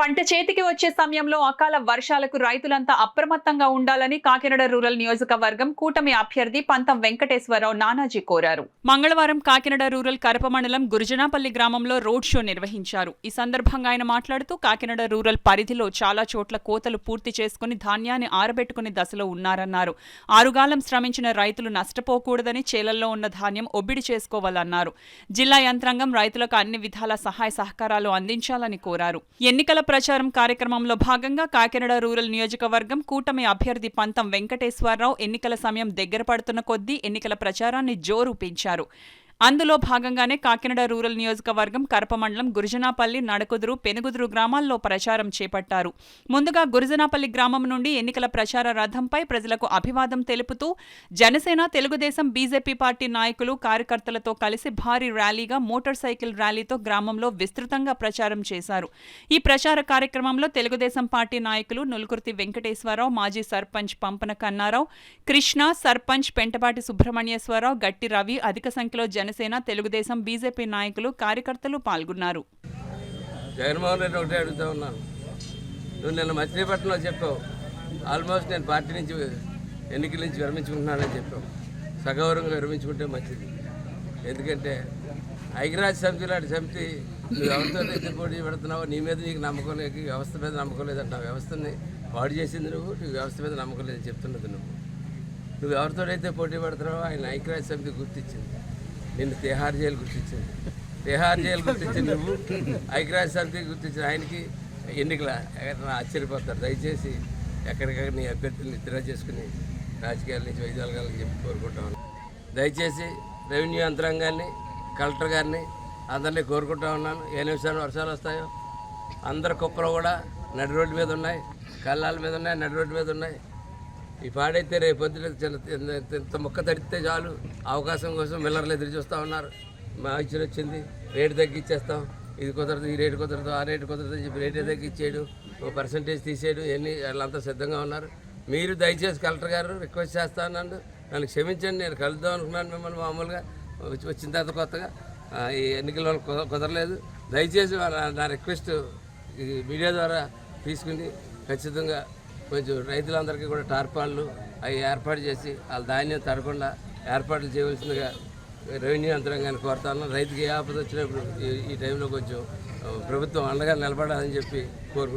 పంట చేతికి వచ్చే సమయంలో అకాల వర్షాలకు రైతులంతా అప్రమత్తంగా ఉండాలని కాకినాడ రూరల్ నియోజకవర్గం కూటమి అభ్యర్థి పంతం వెంకటేశ్వరరావు నానాజీ కోరారు. మంగళవారం కాకినాడ రూరల్ కరప మండలం గురుజనాపల్లి గ్రామంలో రోడ్ షో నిర్వహించారు. ఈ సందర్భంగా ఆయన మాట్లాడుతూ కాకినాడ రూరల్ పరిధిలో చాలా చోట్ల కోతలు పూర్తి చేసుకుని ధాన్యాన్ని ఆరబెట్టుకునే దశలో ఉన్నారన్నారు. ఆరుగాలం శ్రమించిన రైతులు నష్టపోకూడదని చేలల్లో ఉన్న ధాన్యం ఒబ్బిడి చేసుకోవాలన్నారు. జిల్లా యంత్రాంగం రైతులకు అన్ని విధాల సహాయ సహకారాలు అందించాలని కోరారు. ఎన్నికల ప్రచారం కార్యక్రమంలో భాగంగా కాకినాడ రూరల్ నియోజకవర్గం కూటమి అభ్యర్థి పంతం వెంకటేశ్వరరావు ఎన్నికల సమయం దగ్గర పడుతున్న కొద్దీ ఎన్నికల ప్రచారాన్ని జోరు పెంచారు. అందులో భాగంగానే కాకినాడ రూరల్ నియోజకవర్గం కరప మండలం గురుజనాపల్లి, నడకుదురు, పెనుగుదురు గ్రామాల్లో ప్రచారం చేపట్టారు. ముందుగా గురుజనాపల్లి గ్రామం నుండి ఎన్నికల ప్రచార రథంపై ప్రజలకు అభివాదం తెలుపుతూ జనసేన, తెలుగుదేశం, బీజేపీ పార్టీ నాయకులు, కార్యకర్తలతో కలిసి భారీ ర్యాలీగా మోటార్ సైకిల్ ర్యాలీతో గ్రామంలో విస్తృతంగా ప్రచారం చేశారు. ఈ ప్రచార కార్యక్రమంలో తెలుగుదేశం పార్టీ నాయకులు నులుకుర్తి వెంకటేశ్వరరావు, మాజీ సర్పంచ్ పంపన కన్నారావు, కృష్ణ, సర్పంచ్ పెంటపాటి సుబ్రహ్మణ్యేశ్వరరావు, గట్టి రవి, అధిక సంఖ్యలో జనసేన, తెలుగుదేశం, బీజేపీ నాయకులు, కార్యకర్తలు పాల్గొన్నారు. జగన్మోహన్ రెడ్డి ఒకటే అడుగుతూ ఉన్నాను. నువ్వు నిన్న మచిలీపట్నంలో చెప్పావు, ఆల్మోస్ట్ నేను పార్టీ నుంచి ఎన్నికల నుంచి విరమించుకుంటున్నానని చెప్పావు. సగౌరవంగా విరమించుకుంటే మంచిది. ఎందుకంటే ఐక్యరాజ్య సమితి లాంటి సమితి నువ్వు ఎవరితో అయితే పోటీ పెడుతున్నావో నీ మీద నీకు నమ్మకం లేదు, వ్యవస్థ మీద నమ్మకం లేదంటావు. వ్యవస్థని పాడు చేసింది నువ్వు, నీకు వ్యవస్థ మీద నమ్మకం లేదని చెప్తున్నది నువ్వు ఎవరితోనైతే పోటీ పడుతున్నావో ఆయన ఐక్యరాజ్య సమితి గుర్తించింది, నిన్ను తిహార్ జైలు గుర్తించింది. తిహార్ జైలు గుర్తించింది నువ్వు, ఐక్యరాజ్య సమితి గుర్తించిన ఆయనకి ఎన్నికల ఆశ్చర్యపోతారు. దయచేసి ఎక్కడికక్కడ నీ అభ్యర్థులను నిద్ర చేసుకుని రాజకీయాల నుంచి వైద్యాలయాలకు చెప్పి కోరుకుంటామని దయచేసి రెవెన్యూ యంత్రాంగాన్ని, కలెక్టర్ గారిని అందరినీ కోరుకుంటా ఉన్నాను. ఏ నిమిషాలు వర్షాలు వస్తాయో అందరి కుప్పలు కూడా నడి రోడ్డు మీద ఉన్నాయి, కళ్ళాల మీద ఉన్నాయి, నడి రోడ్డు మీద ఉన్నాయి. ఈ పాడైతే రేపు పొద్దున ఇంత మొక్క తడితే చాలు అవకాశం కోసం మిల్లర్లు ఎదురు చూస్తూ ఉన్నారు. మా ఇచ్చిన వచ్చింది, రేటు తగ్గించేస్తాం, ఇది కుదరదు, ఈ రేటు కుదరదు, ఆ రేటు కుదరదు అని చెప్పి రేటే తగ్గించేయడు, ఓ పర్సంటేజ్ తీసేయడు, ఇవన్నీ వాళ్ళంతా సిద్ధంగా ఉన్నారు. మీరు దయచేసి కలెక్టర్ గారు రిక్వెస్ట్ చేస్తా ఉన్నాను, నన్ను క్షమించండి. నేను కలుద్దాం అనుకున్నాను మిమ్మల్ని, మామూలుగా వచ్చిన తర్వాత కొత్తగా ఈ ఎన్నికల కుదరలేదు. దయచేసి నా రిక్వెస్ట్ ఈ మీడియా ద్వారా తీసుకుని ఖచ్చితంగా కొంచెం రైతులందరికీ కూడా టార్పాళ్ళు అవి ఏర్పాటు చేసి వాళ్ళ ధాన్యం తడకుండా ఏర్పాట్లు చేయవలసిందిగా రెవెన్యూ యంత్రాంగాన్ని కోరుతాను. రైతుకి ఏ ఆపద వచ్చినప్పుడు ఈ టైంలో కొంచెం ప్రభుత్వం అండగా నిలబడాలని చెప్పి కోరుకుంటున్నాను.